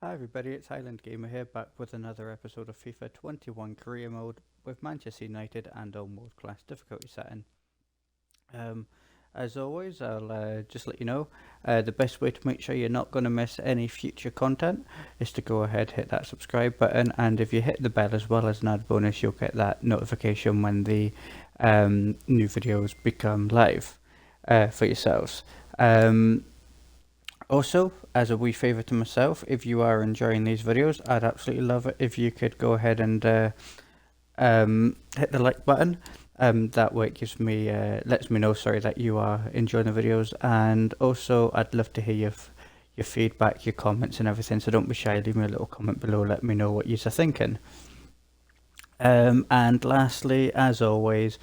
Hi everybody, it's Highland Gamer here, back with another episode of FIFA 21 Career Mode with Manchester United and on World Class difficulty setting. Um, as always, I'll just let you know, the best way to make sure you're not going to miss any future content is to go ahead, hit that subscribe button, and if you hit the bell as well as an added bonus, you'll get that notification when the new videos become live for yourselves. Also, as a wee favour to myself, if you are enjoying these videos, I'd absolutely love it if you could go ahead and hit the like button. That way it gives me, lets me know, that you are enjoying the videos, and also I'd love to hear your feedback, your comments and everything, so don't be shy, leave me a little comment below, let me know what you're thinking. And lastly, as always,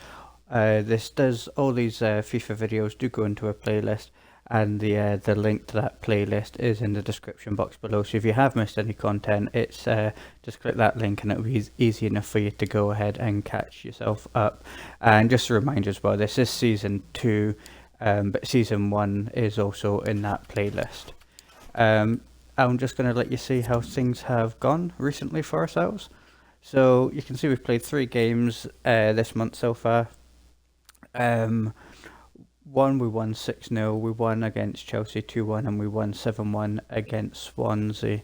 all these FIFA videos do go into a playlist, and the link to that playlist is in the description box below. So if you have missed any content, it's just click that link and it'll be easy enough for you to go ahead and catch yourself up. And just a reminder as well, this is season 2, but season 1 is also in that playlist. I'm just going to let you see how things have gone recently for ourselves. So you can see we've played 3 games this month so far. One, we won 6-0, we won against Chelsea 2-1, and we won 7-1 against Swansea.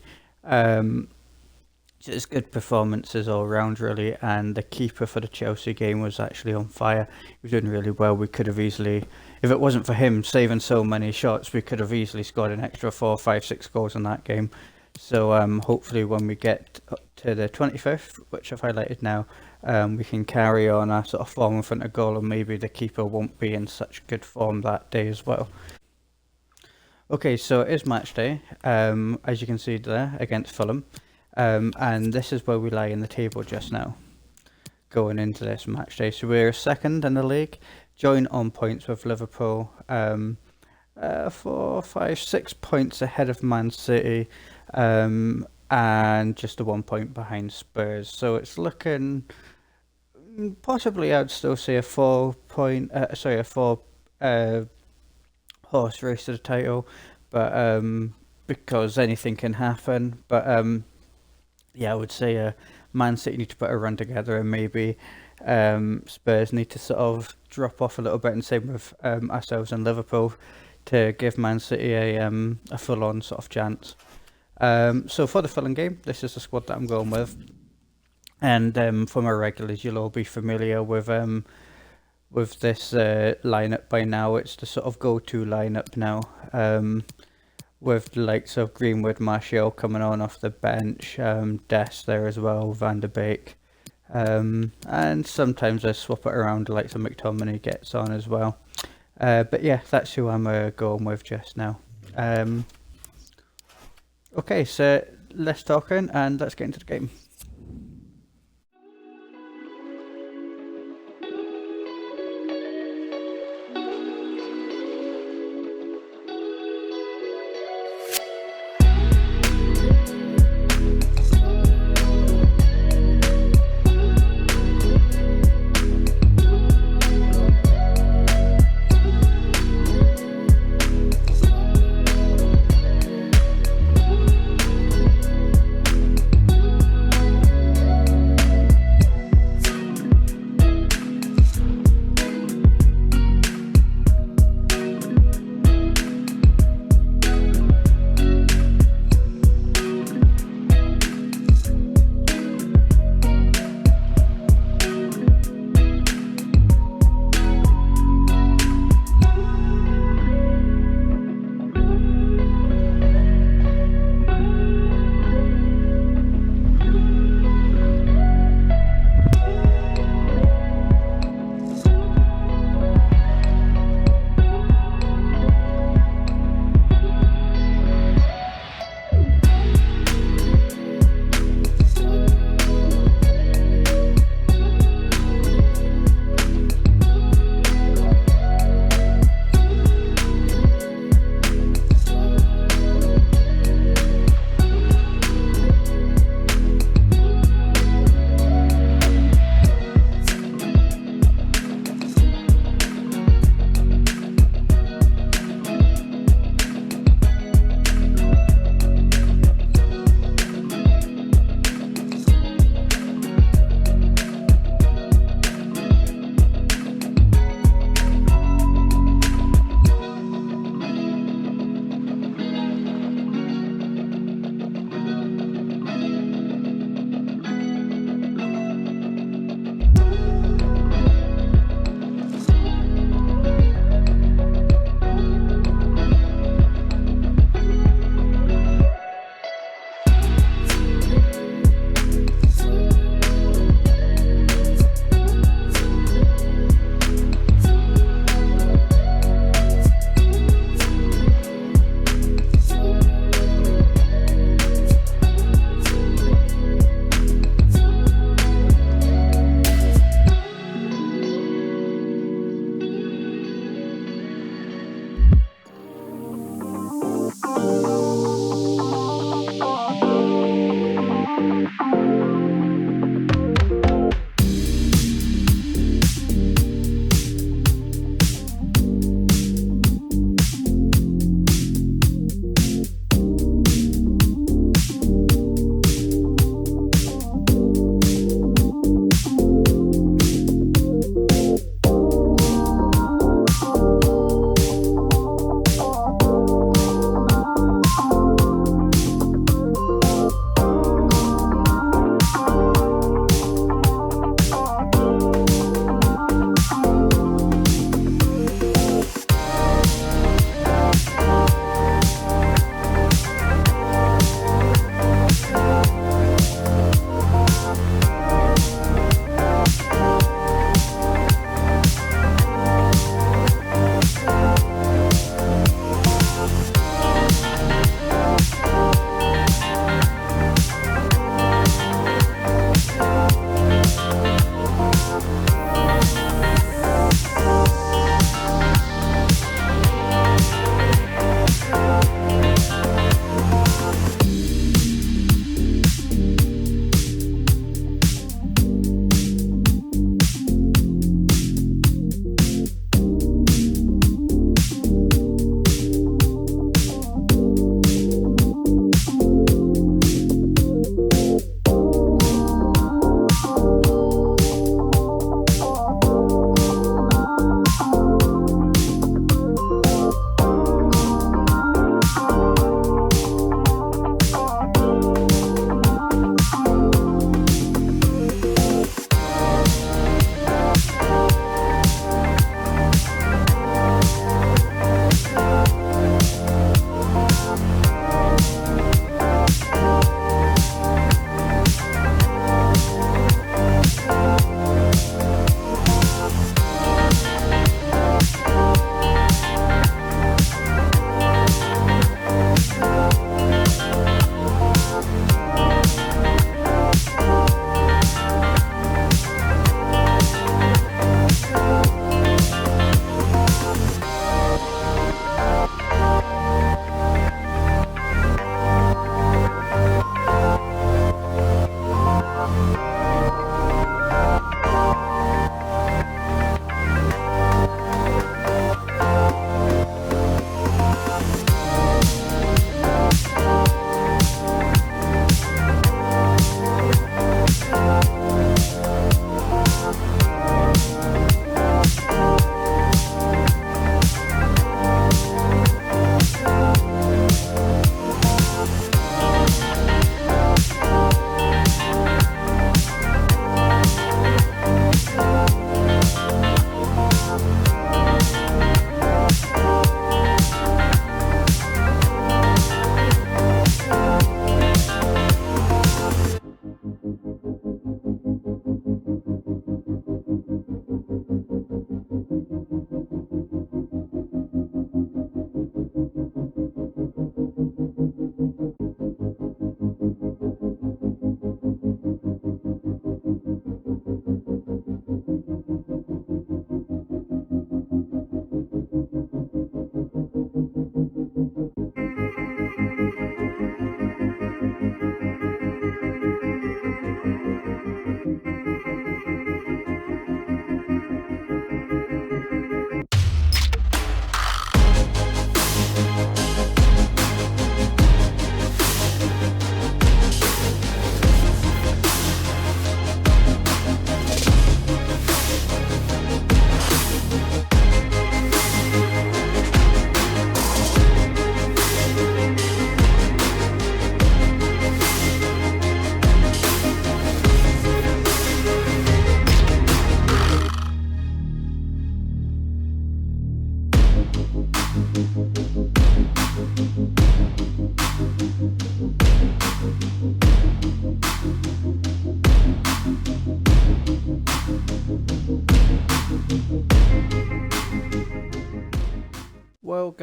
Just good performances all round really, and the keeper for the Chelsea game was actually on fire. He was doing really well. We could have easily, if it wasn't for him saving so many shots, we could have easily scored an extra 4, 5, 6 goals in that game. So hopefully when we get to the 25th, which I've highlighted now, we can carry on our sort of form in front of goal, and maybe the keeper won't be in such good form that day as well. Okay, so it is match day, as you can see there, against Fulham, and this is where we lie in the table just now, going into this match day. So we're second in the league, joint on points with Liverpool, 4, 5, 6 points ahead of Man City, and just a 1 point behind Spurs. So it's looking possibly, I'd still say a 4 horse race to the title, but because anything can happen. But yeah, I would say Man City need to put a run together, and maybe Spurs need to sort of drop off a little bit, and same with ourselves and Liverpool, to give Man City a full-on sort of chance. So for the Fulham game, this is the squad that I'm going with, and for my regulars, you'll all be familiar with this lineup by now. It's the sort of go-to lineup now, with the likes of Greenwood, Martial coming on off the bench, Dest there as well, Van der Beek, and sometimes I swap it around, the likes of McTominay gets on as well. But yeah, that's who I'm going with just now. Okay, so less talking and let's get into the game.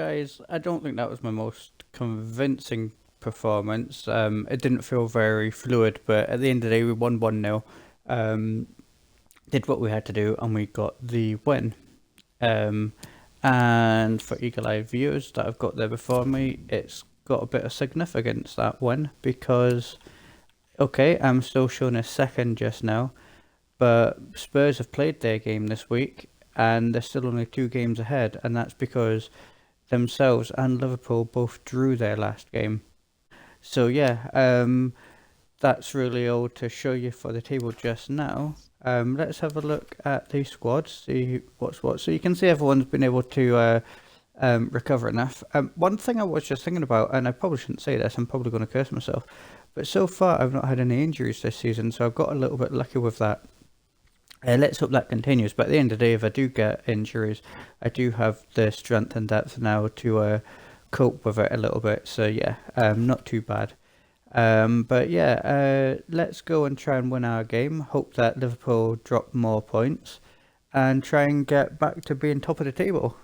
guys, I don't think that was my most convincing performance. It didn't feel very fluid, but at the end of the day, we won 1-0. Um, did what we had to do, and we got the win. Um, and for eagle-eyed viewers that have got there before me, it's got a bit of significance, that win, because, okay, I'm still showing a second just now, but Spurs have played their game this week, and they're still only 2 games ahead, and that's because themselves and Liverpool both drew their last game. So yeah, that's really all to show you for the table just now. Let's have a look at the squad, see what's what. So you can see everyone's been able to recover enough. One thing I was just thinking about, and I probably shouldn't say this, I'm probably going to curse myself, but so far I've not had any injuries this season, so I've got a little bit lucky with that. Let's hope that continues. But at the end of the day, if I do get injuries, I do have the strength and depth now to cope with it a little bit. So yeah, not too bad. But yeah, let's go and try and win our game. Hope that Liverpool drop more points and try and get back to being top of the table.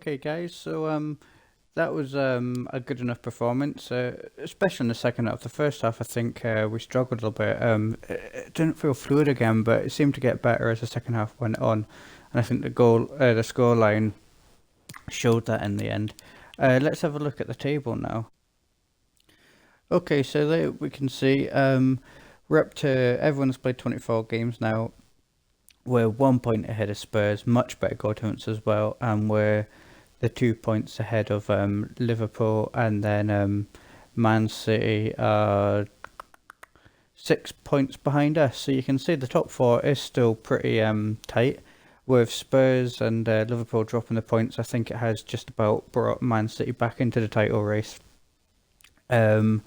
Okay, guys. So that was a good enough performance, especially in the second half. The first half, I think we struggled a little bit. It didn't feel fluid again, but it seemed to get better as the second half went on. And I think the score line showed that in the end. Let's have a look at the table now. Okay, so there we can see we're up to everyone's played 24 games now. We're 1 point ahead of Spurs, much better goal difference as well, and we're the 2 points ahead of Liverpool, and then Man City are 6 points behind us. So you can see the top four is still pretty tight. With Spurs and Liverpool dropping the points, I think it has just about brought Man City back into the title race. And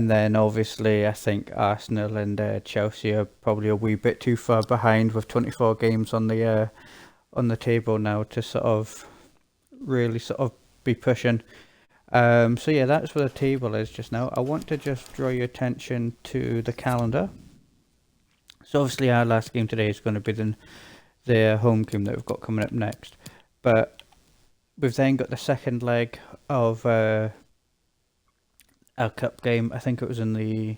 then obviously I think Arsenal and Chelsea are probably a wee bit too far behind with 24 games on the table now to sort of really sort of be pushing. So yeah, that's where the table is just now. I want to just draw your attention to the calendar. So obviously our last game today is going to be the home game that we've got coming up next. But we've then got the second leg of our cup game. I think it was in the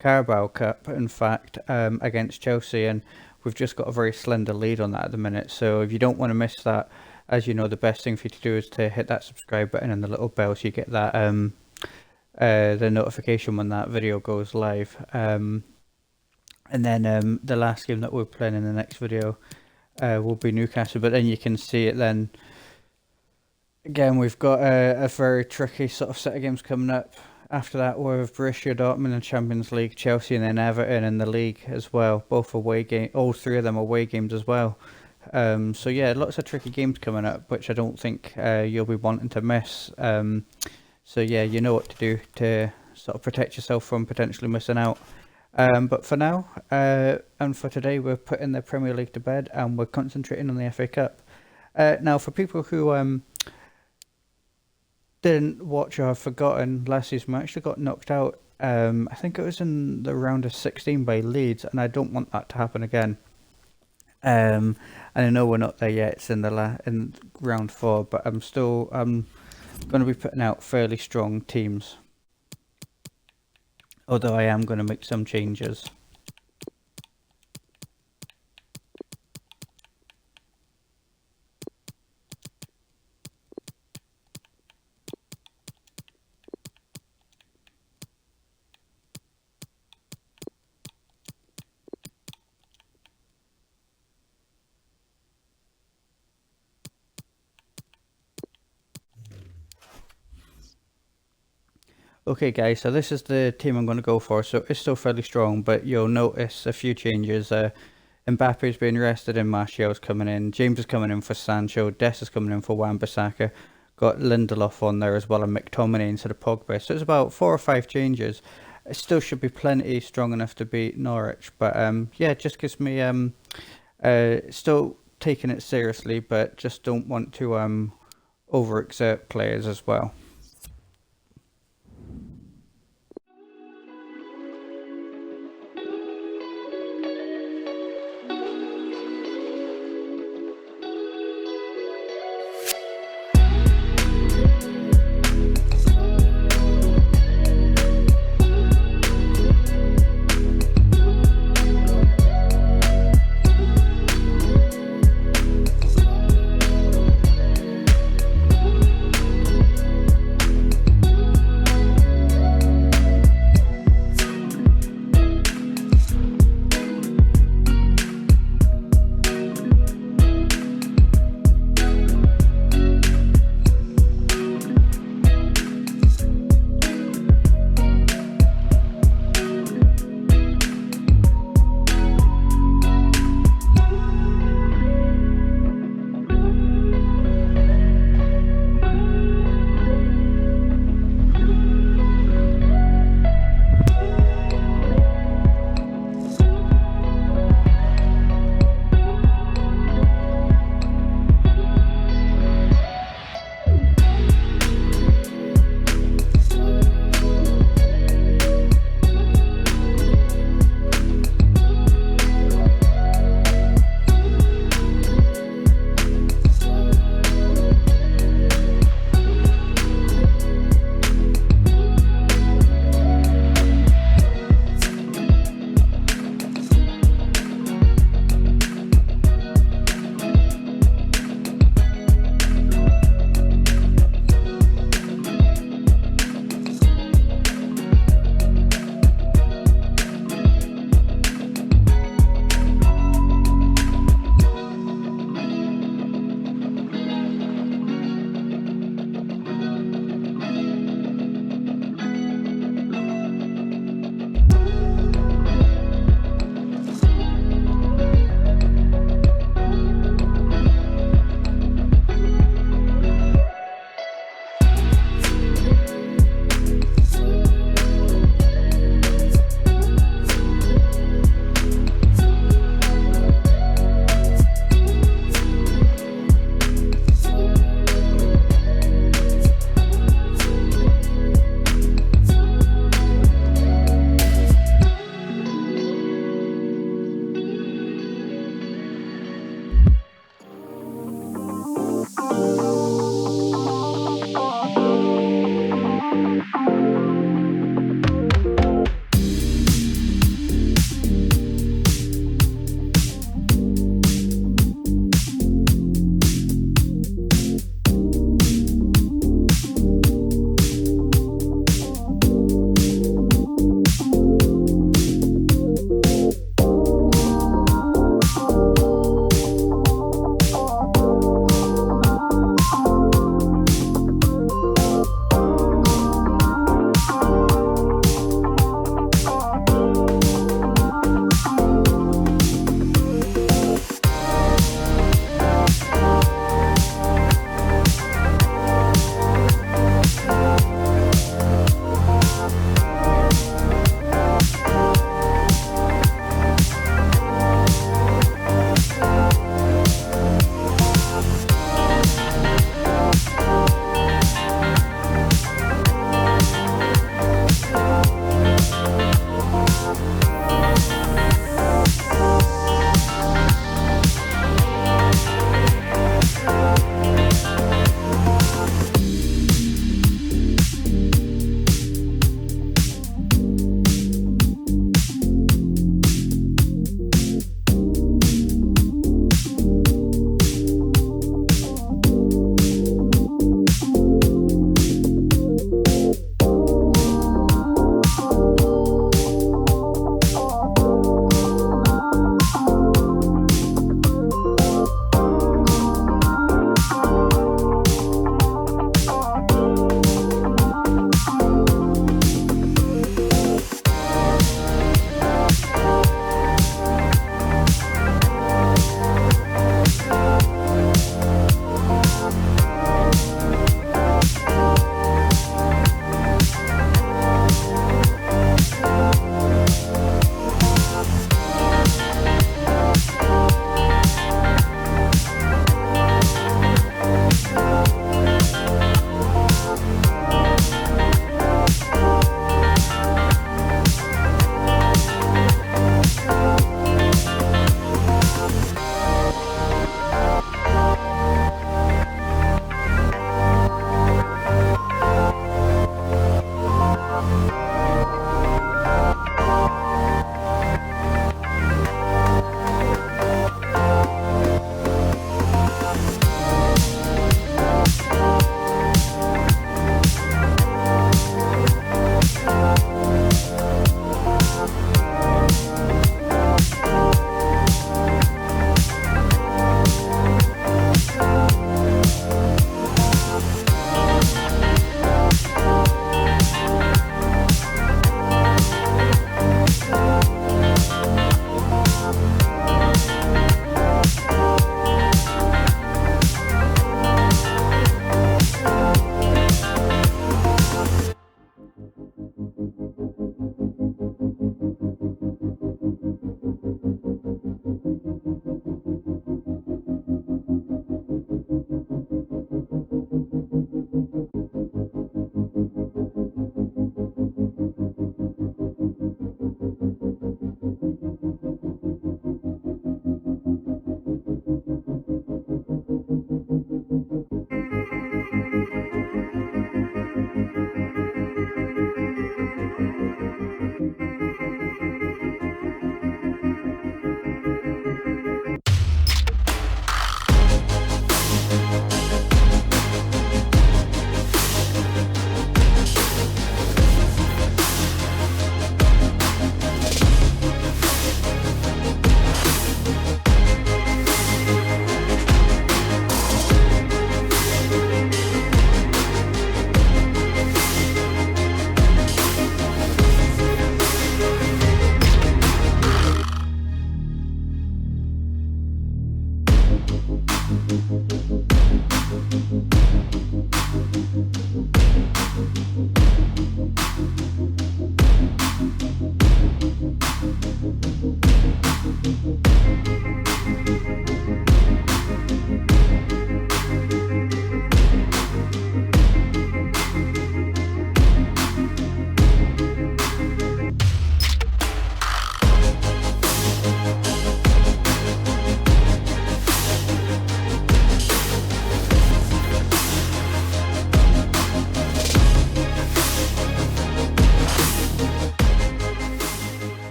Carabao Cup, in fact, against Chelsea, and we've just got a very slender lead on that at the minute. So if you don't want to miss that, as you know, the best thing for you to do is to hit that subscribe button and the little bell so you get that the notification when that video goes live. And then the last game that we're playing in the next video will be Newcastle, but then you can see it then. Again, we've got a very tricky sort of set of games coming up. After that, we're with Borussia Dortmund in the Champions League, Chelsea, and then Everton in the league as well. Both away game, all three of them away games as well. So yeah, lots of tricky games coming up, which I don't think you'll be wanting to miss. So yeah, you know what to do to sort of protect yourself from potentially missing out. But for now, and for today, we're putting the Premier League to bed and we're concentrating on the FA Cup. Now, for people who didn't watch or have forgotten, last season we actually got knocked out. I think it was in the round of 16 by Leeds, and I don't want that to happen again. And I know we're not there yet; it's in in round 4, but I'm going to be putting out fairly strong teams. Although I am going to make some changes. Okay guys, so this is the team I'm going to go for. So it's still fairly strong, but you'll notice a few changes. Mbappe's being rested and Martial's coming in. James is coming in for Sancho. Dest is coming in for Wan-Bissaka. Got Lindelof on there as well, and McTominay instead of Pogba. So it's about 4 or 5 changes. It still should be plenty strong enough to beat Norwich. But yeah, it just gives me still taking it seriously, but just don't want to overexert players as well.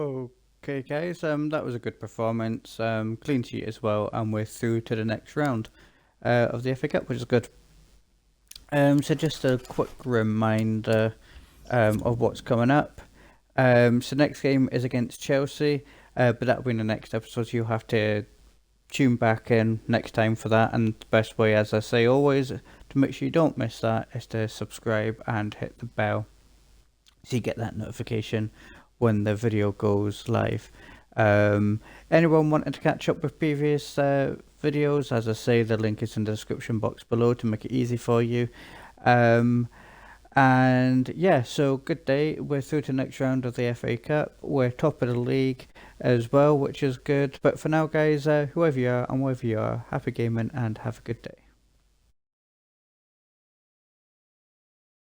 Okay, guys, that was a good performance. Clean sheet as well, and we're through to the next round of the FA Cup, which is good. So just a quick reminder of what's coming up. So next game is against Chelsea, but that'll be in the next episode. So you'll have to tune back in next time for that. And the best way, as I say always, to make sure you don't miss that is to subscribe and hit the bell so you get that notification when the video goes live. Anyone wanting to catch up with previous videos, as I say, the link is in the description box below to make it easy for you. And yeah, so good day. We're through to the next round of the FA Cup. We're top of the league as well, which is good. But for now, guys, whoever you are and wherever you are, happy gaming and have a good day.